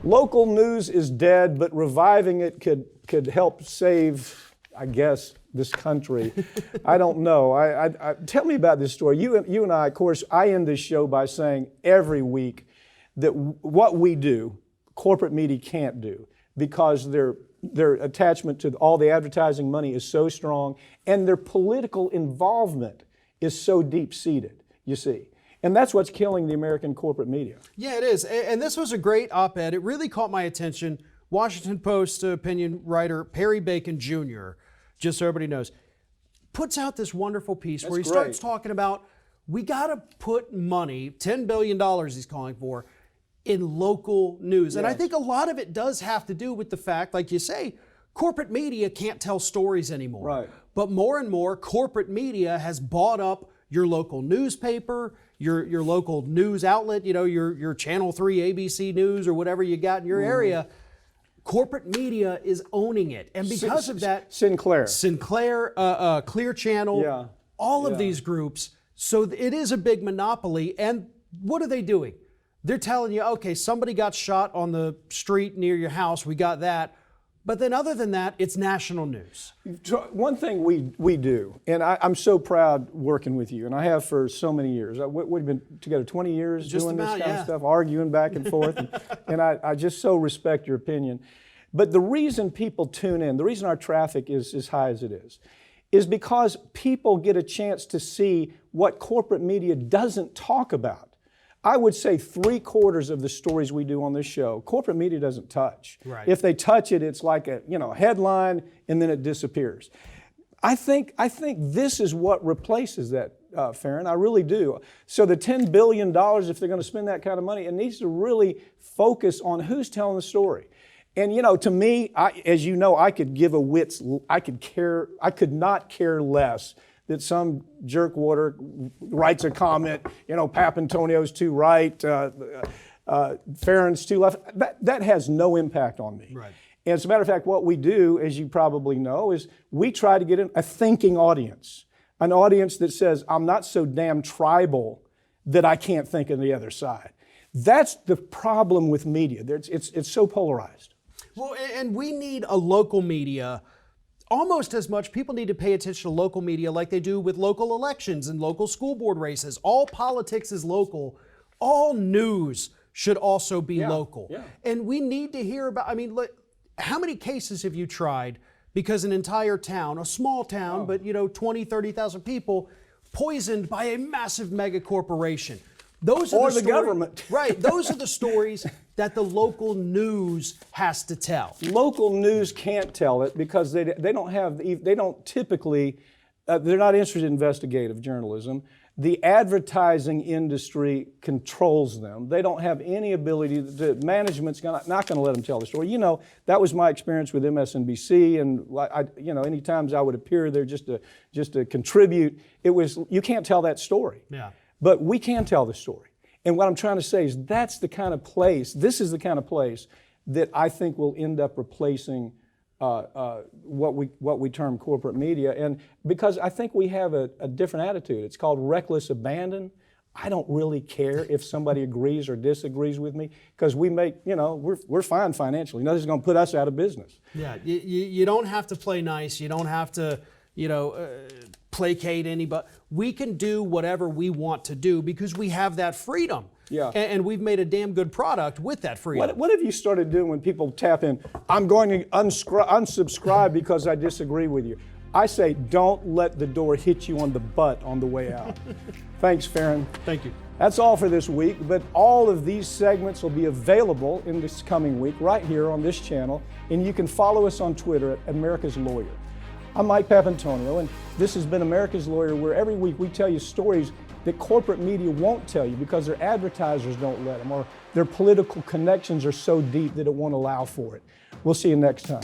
Local news is dead, but reviving it could help save, I guess, this country. I don't know. Tell me about this story. You and I, of course, I end this show by saying every week that what we do, corporate media can't do, because their attachment to all the advertising money is so strong, and their political involvement is so deep-seated, you see. And that's what's killing the American corporate media. Yeah, it is. And this was a great op-ed. It really caught my attention. Washington Post opinion writer Perry Bacon Jr., just so everybody knows, puts out this wonderful piece where he starts talking about we got to put money, $10 billion he's calling for, in local news. Yes. And I think a lot of it does have to do with the fact, like you say, corporate media can't tell stories anymore. Right. But more and more, corporate media has bought up your local newspaper, your local news outlet, you know, your Channel 3 ABC News or whatever you got in your area. Corporate media is owning it. And because of that, Sinclair, Clear Channel, all of these groups, so it is a big monopoly. And what are they doing? They're telling you, okay, somebody got shot on the street near your house, we got that. But then other than that, it's national news. One thing we do, and I'm so proud working with you, and I have for so many years. We've been together 20 years doing this kind of stuff, arguing back and forth, and I just so respect your opinion. But the reason people tune in, the reason our traffic is as high as it is because people get a chance to see what corporate media doesn't talk about. I would say 3/4 of the stories we do on this show, corporate media doesn't touch. Right. If they touch it, it's like a headline and then it disappears. I think this is what replaces that, Farron. I really do. So the $10 billion, if they're going to spend that kind of money, it needs to really focus on who's telling the story. And to me, as you know, I could give I could not care less that some jerkwater writes a comment, Papantonio's too right, Farron's too left. That has no impact on me. Right. And as a matter of fact, what we do, as you probably know, is we try to get in a thinking audience, an audience that says, I'm not so damn tribal that I can't think of the other side. That's the problem with media. It's so polarized. Well, and we need a local media almost as much. People need to pay attention to local media like they do with local elections and local school board races. All politics is local. All news should also be local. Yeah. And we need to hear about, how many cases have you tried because an entire town, a small town, but 20, 30,000 people, poisoned by a massive mega corporation? Those are the government. Right. Those are the stories that the local news has to tell. Local news can't tell it because they don't typically, they're not interested in investigative journalism. The advertising industry controls them. They don't have any ability, management's not going to let them tell the story. That was my experience with MSNBC, and any times I would appear there just to contribute, you can't tell that story. Yeah. But we can tell the story. And what I'm trying to say is this is the kind of place that I think will end up replacing what we term corporate media. And because I think we have a different attitude. It's called reckless abandon. I don't really care if somebody agrees or disagrees with me because we make, we're fine financially. Nothing's going to put us out of business. Yeah, you don't have to play nice. You don't have to, placate anybody. We can do whatever we want to do because we have that freedom. Yeah. And we've made a damn good product with that freedom. What have you started doing when people tap in, I'm going to unsubscribe because I disagree with you? I say, don't let the door hit you on the butt on the way out. Thanks, Farron. Thank you. That's all for this week, but all of these segments will be available in this coming week right here on this channel, and you can follow us on Twitter at America's Lawyer. I'm Mike Papantonio, and this has been America's Lawyer, where every week we tell you stories that corporate media won't tell you because their advertisers don't let them, or their political connections are so deep that it won't allow for it. We'll see you next time.